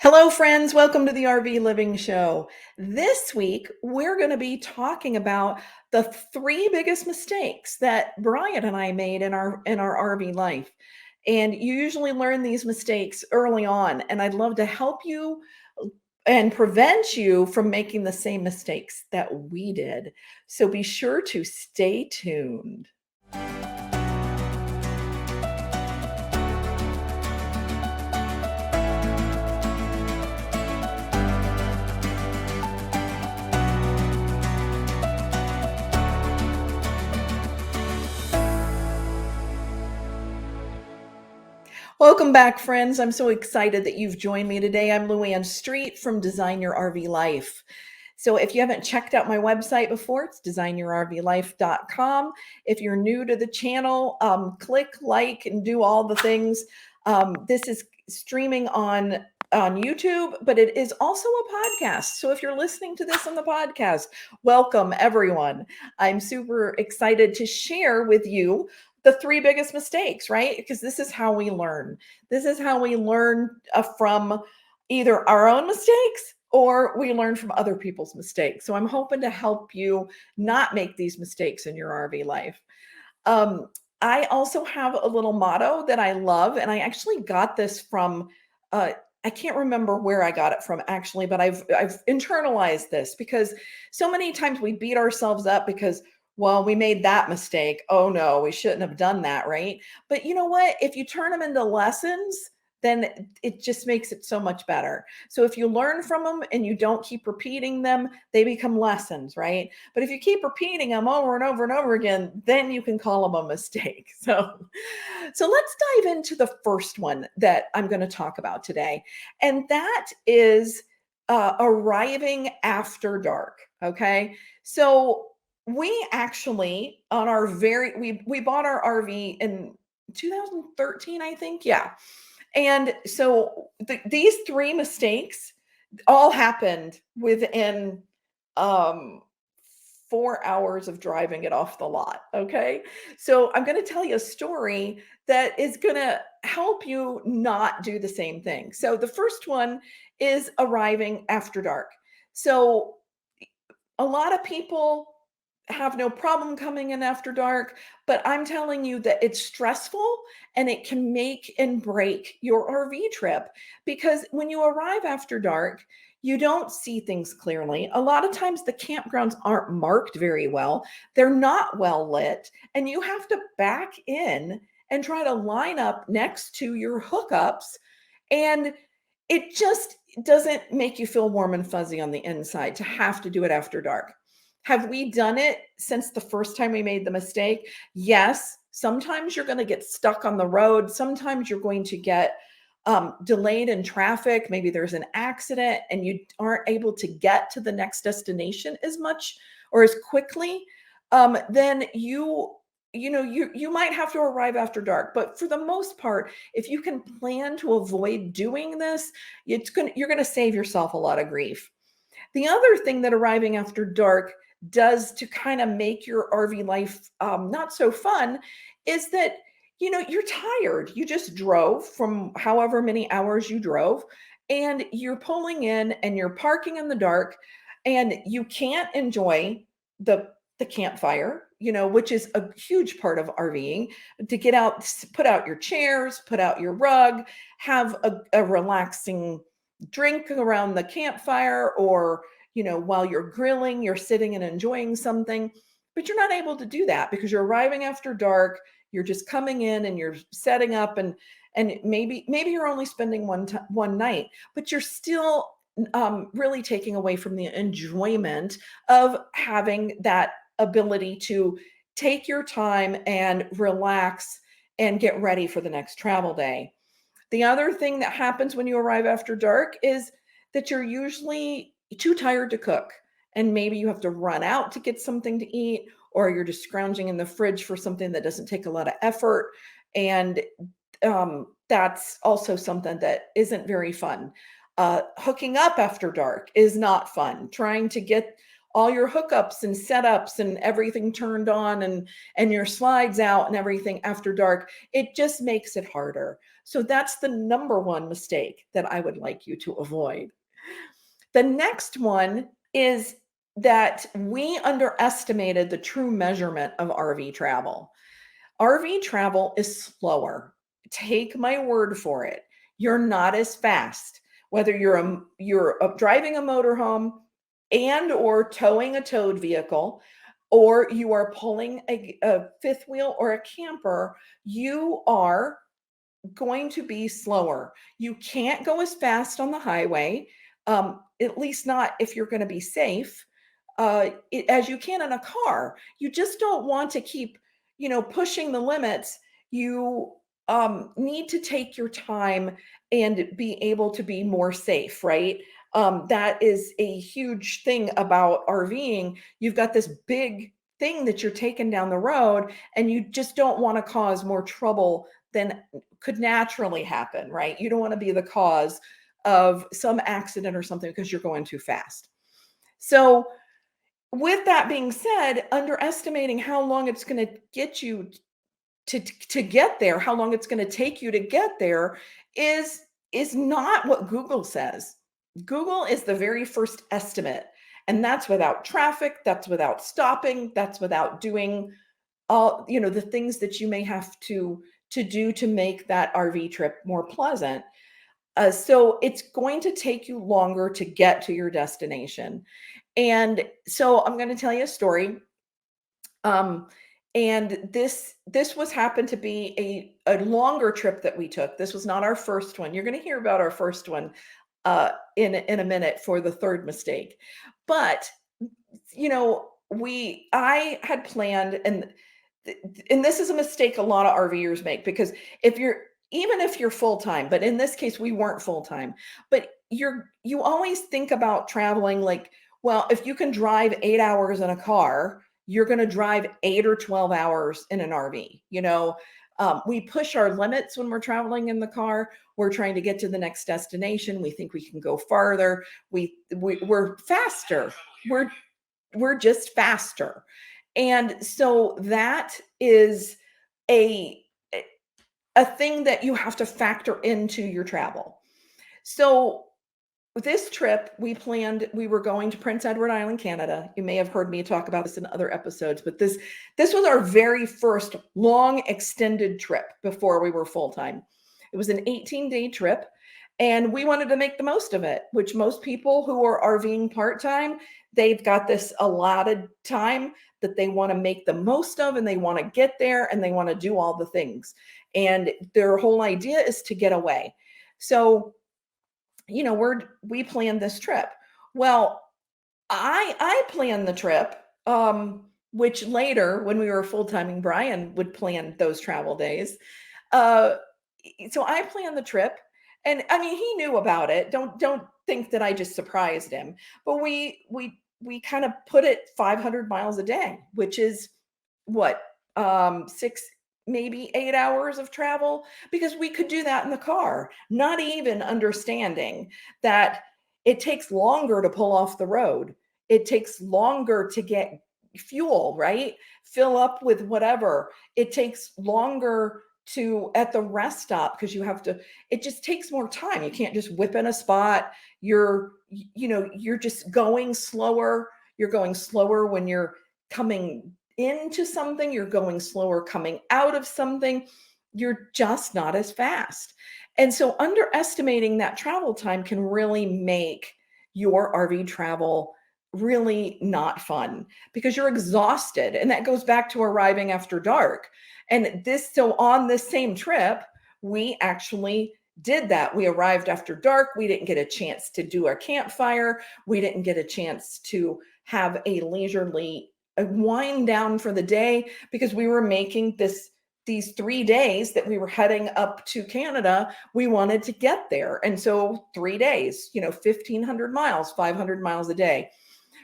Hello, friends. Welcome to the RV Living Show. This week, we're going to be talking about the three biggest mistakes that Brian and I made in our RV life. And you usually learn these mistakes early on, and I'd love to help you and prevent you from making the same mistakes that we did. So be sure to stay tuned. Welcome back, friends. I'm so excited that you've joined me today. I'm Luann Street from Design Your RV Life. So if you haven't checked out my website before, it's designyourrvlife.com. If you're new to the channel, click like and do all the things. This is streaming on YouTube, but it is also a podcast. So if you're listening to this on the podcast, welcome everyone. I'm super excited to share with you the three biggest mistakes, right? Because this is how we learn. This is how we learn from either our own mistakes or we learn from other people's mistakes. So I'm hoping to help you not make these mistakes in your RV life. I also have a little motto that I love, and I actually got this from, I can't remember where I got it from actually, but I've internalized this because so many times we beat ourselves up because, well, we made that mistake. Oh no, we shouldn't have done that, right? But you know what? If you turn them into lessons, then it just makes it so much better. So if you learn from them and you don't keep repeating them, they become lessons, right? But if you keep repeating them over and over and over again, then you can call them a mistake. So let's dive into the first one that I'm going to talk about today. And that is arriving after dark. Okay. So we actually on our we bought our RV in 2013, I think. Yeah. And so these three mistakes all happened within um 4 hours of driving it off the lot. Okay. So I'm going to tell you a story that is going to help you not do the same thing. So the first one is arriving after dark. So a lot of people have no problem coming in after dark, but I'm telling you that it's stressful and it can make and break your RV trip because when you arrive after dark, you don't see things clearly. A lot of times the campgrounds aren't marked very well. They're not well lit, and you have to back in and try to line up next to your hookups, and it just doesn't make you feel warm and fuzzy on the inside to have to do it after dark. Have we done it since the first time we made the mistake? Yes. Sometimes you're going to get stuck on the road. Sometimes you're going to get delayed in traffic. Maybe there's an accident and you aren't able to get to the next destination as much or as quickly. Then you might have to arrive after dark. But for the most part, if you can plan to avoid doing this, you're going to save yourself a lot of grief. The other thing that arriving after dark does to kind of make your RV life not so fun is that, you're tired. You just drove from however many hours you drove, and you're pulling in and you're parking in the dark, and you can't enjoy the campfire, which is a huge part of RVing, to get out, put out your chairs, put out your rug, have a relaxing drink around the campfire, or while you're grilling, you're sitting and enjoying something, but you're not able to do that because you're arriving after dark. You're just coming in and you're setting up, and maybe you're only spending one night, but you're still really taking away from the enjoyment of having that ability to take your time and relax and get ready for the next travel day. The other thing that happens when you arrive after dark is that you're usually too tired to cook. And maybe you have to run out to get something to eat, or you're just scrounging in the fridge for something that doesn't take a lot of effort. And that's also something that isn't very fun. Hooking up after dark is not fun. Trying to get all your hookups and setups and everything turned on and your slides out and everything after dark, it just makes it harder. So that's the number one mistake that I would like you to avoid. The next one is that we underestimated the true measurement of RV travel. RV travel is slower. Take my word for it. You're not as fast. Whether you're driving a motorhome and or towing a towed vehicle, or you are pulling a fifth wheel or a camper, you are going to be slower. You can't go as fast on the highway, at least not if you're going to be safe, as you can in a car. You just don't want to keep, pushing the limits. You need to take your time and be able to be more safe, right? That is a huge thing about RVing. You've got this big thing that you're taking down the road, and you just don't want to cause more trouble than could naturally happen, right? You don't want to be the cause of some accident or something because you're going too fast. So with that being said, underestimating how long it's going to get you to get there, how long it's going to take you to get there is not what Google says. Google is the very first estimate, and that's without traffic, that's without stopping, that's without doing all, the things that you may have to do to make that RV trip more pleasant. So it's going to take you longer to get to your destination. And so I'm going to tell you a story. And this was happened to be a longer trip that we took. This was not our first one. You're going to hear about our first one in a minute for the third mistake. But I had planned, and this is a mistake a lot of RVers make, because even if you're full-time, but in this case we weren't full-time, but you always think about traveling like, well, if you can drive 8 hours in a car, you're going to drive 8 or 12 hours in an RV. We push our limits when we're traveling in the car. We're trying to get to the next destination. We think we can go farther. We're faster. We're just faster. And so that is a thing that you have to factor into your travel. So this trip, we were going to Prince Edward Island, Canada. You may have heard me talk about this in other episodes, but this was our very first long extended trip before we were full-time. It was an 18-day trip, and we wanted to make the most of it, which most people who are RVing part-time, they've got this allotted time that they want to make the most of, and they want to get there, and they want to do all the things. And their whole idea is to get away. So we planned this trip. Well, I planned the trip, which later, when we were full-timing, Brian would plan those travel days. So I planned the trip, and I mean, he knew about it. Don't think that I just surprised him. But we kind of put it 500 miles a day, which is what, 6, maybe 8 hours of travel, because we could do that in the car, not even understanding that it takes longer to pull off the road. It takes longer to get fuel, right? Fill up with whatever. It takes longer at the rest stop, because it just takes more time. You can't just whip in a spot. You're just going slower. You're going slower when you're coming into something, you're going slower coming out of something. You're just not as fast. And so underestimating that travel time can really make your RV travel really not fun, because you're exhausted. And that goes back to arriving after dark. And so on this same trip, we actually did that. We arrived after dark. We didn't get a chance to do our campfire. We didn't get a chance to have a leisurely wind down for the day, because we were making these 3 days that we were heading up to Canada. We wanted to get there. And so 3 days, 1,500 miles, 500 miles a day.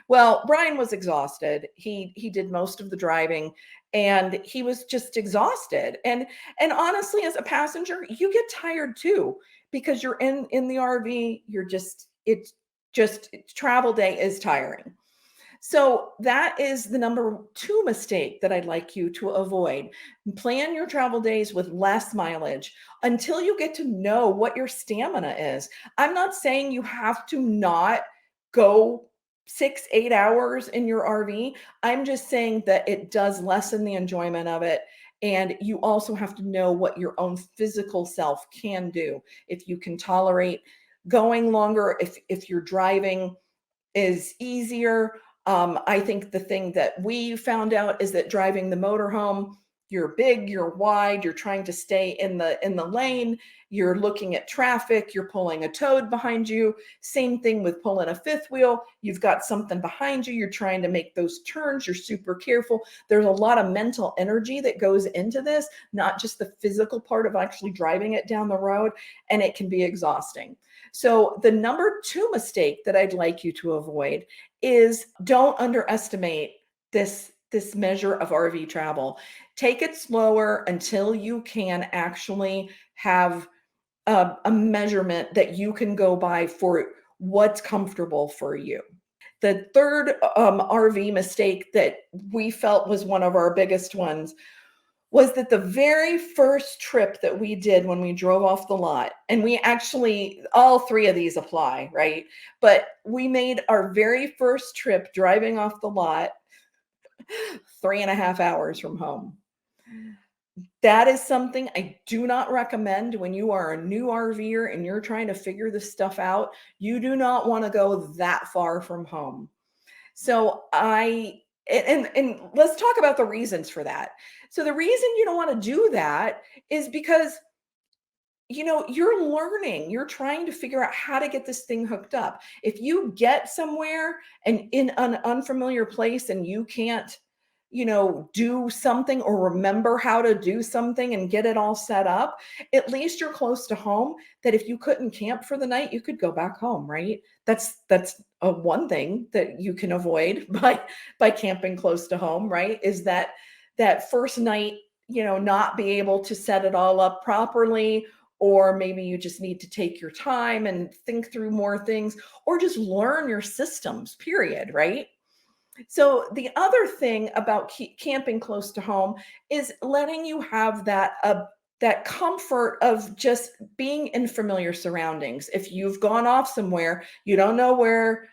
Well, Brian was exhausted. He did most of the driving, and he was just exhausted. And honestly, as a passenger, you get tired too, because you're in the RV. Travel day is tiring. So that is the number 2 mistake that I'd like you to avoid. Plan your travel days with less mileage until you get to know what your stamina is. I'm not saying you have to not go 6, 8 hours in your RV. I'm just saying that it does lessen the enjoyment of it. And you also have to know what your own physical self can do. If you can tolerate going longer, if you're driving is easier. I think the thing that we found out is that driving the motorhome, you're big, you're wide, you're trying to stay in the lane, you're looking at traffic, you're pulling a toad behind you. Same thing with pulling a fifth wheel. You've got something behind you, you're trying to make those turns, you're super careful. There's a lot of mental energy that goes into this, not just the physical part of actually driving it down the road, and it can be exhausting. So the number 2 mistake that I'd like you to avoid is don't underestimate this measure of RV travel. Take it slower until you can actually have a measurement that you can go by for what's comfortable for you. The third RV mistake that we felt was one of our biggest ones was that the very first trip that we did when we drove off the lot, and we actually, all 3 of these apply, right? But we made our very first trip driving off the lot 3.5 hours from home. That is something I do not recommend when you are a new RVer and you're trying to figure this stuff out. You do not want to go that far from home. So and let's talk about the reasons for that. So the reason you don't want to do that is because you're learning, you're trying to figure out how to get this thing hooked up. If you get somewhere and in an unfamiliar place and you can't do something or remember how to do something and get it all set up, at least you're close to home that if you couldn't camp for the night, you could go back home, right? That's a one thing that you can avoid by camping close to home, right? Is that first night, not be able to set it all up properly, or maybe you just need to take your time and think through more things, or just learn your systems, period, right? So the other thing about camping close to home is letting you have that comfort of just being in familiar surroundings. If you've gone off somewhere, you don't know where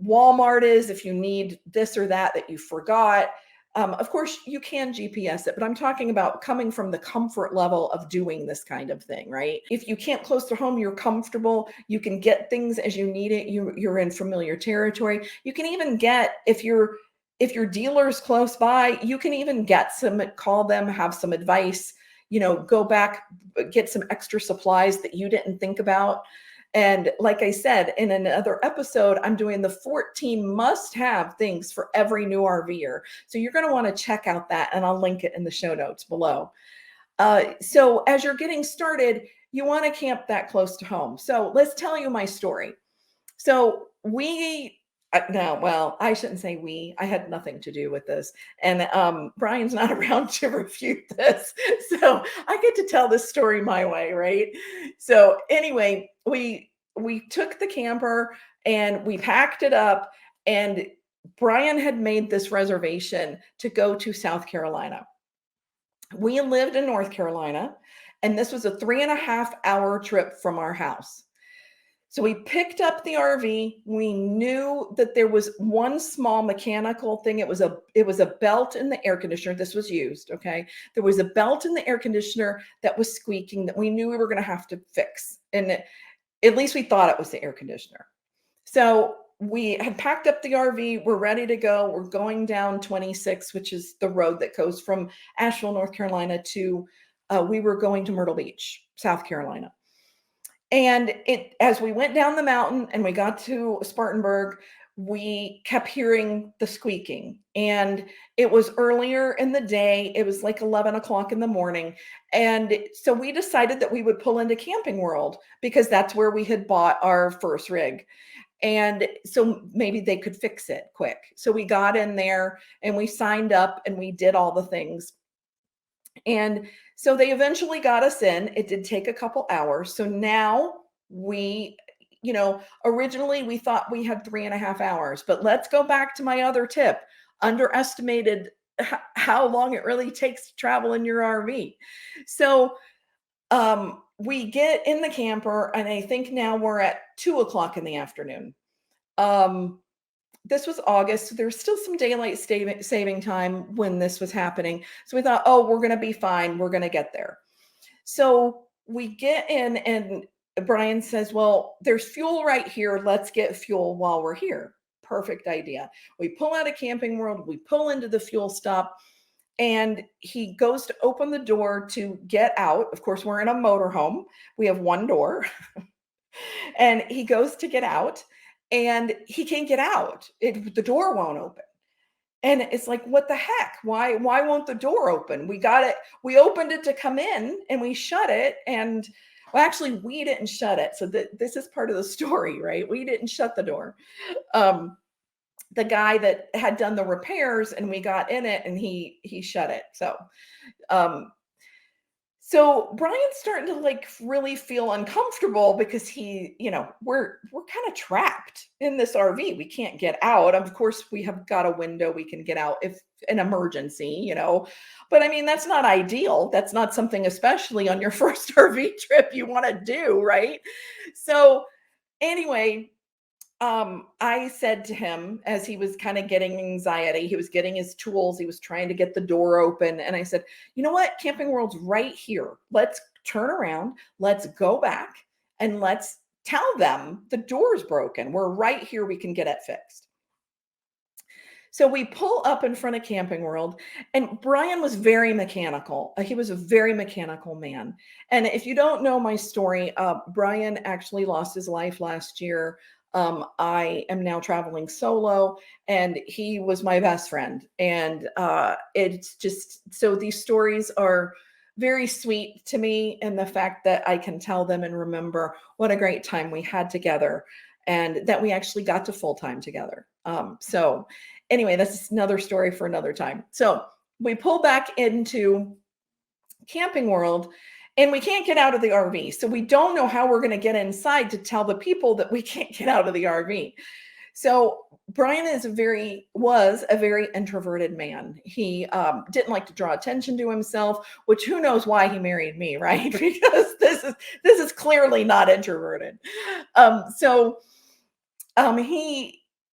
Walmart is, if you need this or that you forgot. Of course, you can GPS it, but I'm talking about coming from the comfort level of doing this kind of thing, right? If you camp close to home, you're comfortable. You can get things as you need it. You're in familiar territory. You can even get, if your dealer's close by, you can even call them, have some advice, go back, get some extra supplies that you didn't think about. And like I said, in another episode, I'm doing the 14 must-have things for every new RVer. So you're going to want to check out that, and I'll link it in the show notes below. So as you're getting started, you want to camp that close to home. So let's tell you my story. So I shouldn't say we. I had nothing to do with this. And Brian's not around to refute this. So I get to tell this story my way, right? So anyway, we took the camper and we packed it up, and Brian had made this reservation to go to South Carolina. We lived in North Carolina, and this was a 3.5-hour trip from our house. So we picked up the RV. We knew that there was one small mechanical thing. It was a belt in the air conditioner. This was used, okay? There was a belt in the air conditioner that was squeaking that we knew we were going to have to fix. And at least we thought it was the air conditioner. So we had packed up the RV. We're ready to go. We're going down 26, which is the road that goes from Asheville, North Carolina to, we were going to Myrtle Beach, South Carolina. And as we went down the mountain and we got to Spartanburg, we kept hearing the squeaking, and it was earlier in the day. It was like 11 o'clock in the morning. And so we decided that we would pull into Camping World because that's where we had bought our first rig. And so maybe they could fix it quick. So we got in there and we signed up and we did all the things. And so they eventually got us in. It did take a couple hours. So now we originally we thought we had 3.5 hours, but let's go back to my other tip. Underestimated how long it really takes to travel in your RV. So we get in the camper, and I think now we're at 2 o'clock in the afternoon. This was August, so there's still some daylight saving time when this was happening. So we thought, oh, we're going to be fine. We're going to get there. So we get in, and Brian says, well, there's fuel right here. Let's get fuel while we're here. Perfect idea. We pull out of Camping World. We pull into the fuel stop, and he goes to open the door to get out. Of course, we're in a motorhome. We have one door. And he goes to get out, and he can't get out. The door won't open. And it's like, what the heck? Why won't the door open? We got it. We opened it to come in, and we shut it. And well, actually, we didn't shut it. So this is part of the story, right? We didn't shut the door. The guy that had done the repairs, and we got in it, and he shut it. So Brian's starting to like really feel uncomfortable because we're kind of trapped in this RV. We can't get out. Of course, we have got a window we can get out if an emergency, but I mean, that's not ideal. That's not something, especially on your first RV trip, you want to do, right? So anyway, I said to him, as he was kind of getting anxiety, he was getting his tools, he was trying to get the door open. And I said, you know what? Camping World's right here. Let's turn around. Let's go back, and let's tell them the door's broken. We're right here. We can get it fixed. So we pull up in front of Camping World, and Brian was very mechanical. He was a very mechanical man. And if you don't know my story, Brian actually lost his life last year. I am now traveling solo, and he was my best friend. And it's just, so these stories are very sweet to me, and the fact that I can tell them and remember what a great time we had together, and that we actually got to full time together. So anyway, that's another story for another time. So we pull back into Camping World, and we can't get out of the RV. So we don't know how we're going to get inside to tell the people that we can't get out of the RV. So Brian was a very introverted man. He didn't like to draw attention to himself, which who knows why he married me, right? Because this is clearly not introverted.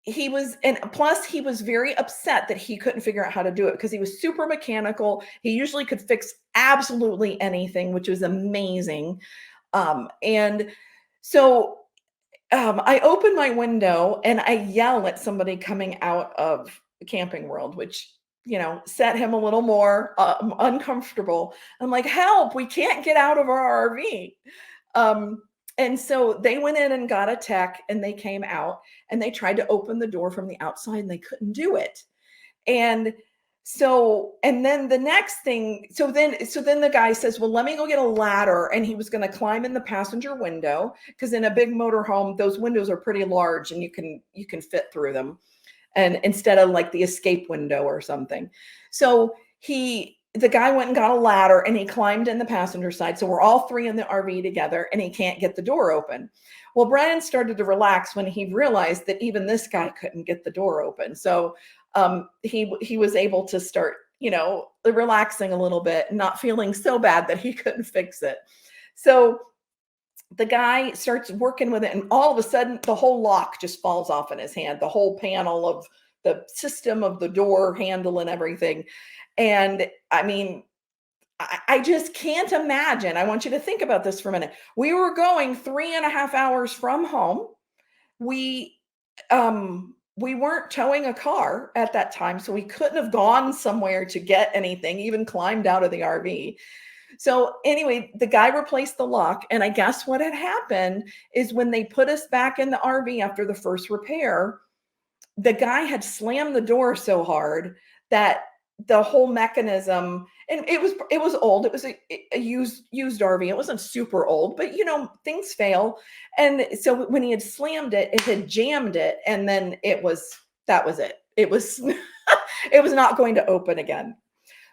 He was, and plus he was very upset that he couldn't figure out how to do it, because he was super mechanical. He usually could fix absolutely anything, which was amazing. And so I open my window, and I yell at somebody coming out of Camping World, which, set him a little more uncomfortable. I'm like, help, we can't get out of our RV. And so they went in and got a tech, and they came out, and they tried to open the door from the outside, and they couldn't do it. And then the next thing, so then the guy says, well, let me go get a ladder. And he was going to climb in the passenger window, because in a big motorhome, those windows are pretty large, and you can fit through them. And instead of like the escape window or something. So the guy went and got a ladder, and he climbed in the passenger side. So we're all three in the RV together, and he can't get the door open. Well, Brian started to relax when he realized that even this guy couldn't get the door open. So he was able to start, relaxing a little bit, not feeling so bad that he couldn't fix it. So the guy starts working with it, and all of a sudden the whole lock just falls off in his hand, the whole panel of the system of the door handle and everything. And I mean, I just can't imagine. I want you to think about this for a minute. We were going 3.5 hours from home. We weren't towing a car at that time, so we couldn't have gone somewhere to get anything, even climbed out of the RV. So anyway, the guy replaced the lock, and I guess what had happened is when they put us back in the RV after the first repair, the guy had slammed the door so hard that the whole mechanism, and it was old. It was a used RV. It wasn't super old, but things fail. And so when he had slammed it, it had jammed it, and then that was it. It was it was not going to open again.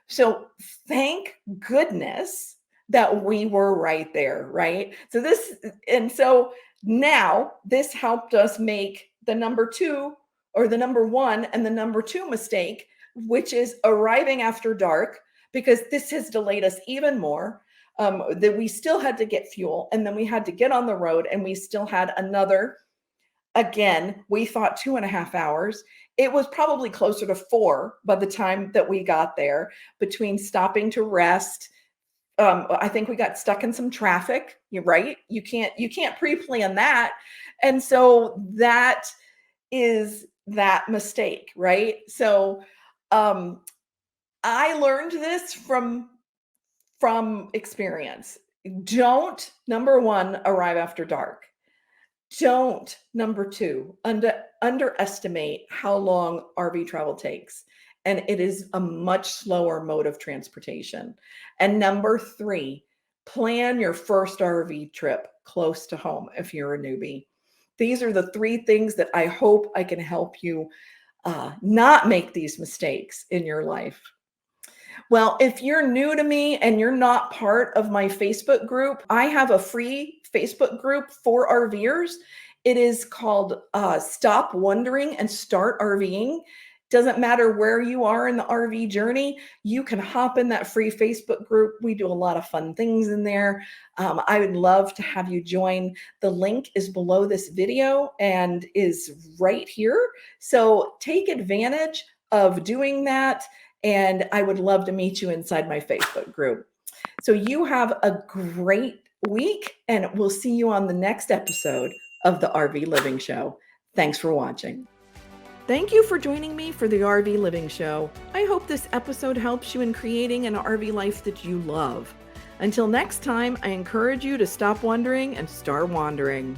So thank goodness that we were right there, right? So now this helped us make the number two, or the number one and the number two mistake, which is arriving after dark, because this has delayed us even more. That we still had to get fuel, and then we had to get on the road, and we still had another, again, we thought 2.5 hours. It was probably closer to 4 by the time that we got there, between stopping to rest. I think we got stuck in some traffic. You're right. You can't pre-plan that. And so that is that mistake, right? So I learned this from experience. Don't, number one, arrive after dark. Don't, number two, underestimate how long RV travel takes. And it is a much slower mode of transportation. And number three, plan your first RV trip close to home if you're a newbie. These are the 3 things that I hope I can help you not make these mistakes in your life. Well, if you're new to me and you're not part of my Facebook group, I have a free Facebook group for RVers. It is called Stop Wondering and Start RVing. Doesn't matter where you are in the RV journey, you can hop in that free Facebook group. We do a lot of fun things in there. I would love to have you join. The link is below this video and is right here. So take advantage of doing that. And I would love to meet you inside my Facebook group. So you have a great week, and we'll see you on the next episode of the RV Living Show. Thanks for watching. Thank you for joining me for the RV Living Show. I hope this episode helps you in creating an RV life that you love. Until next time, I encourage you to stop wondering and start wandering.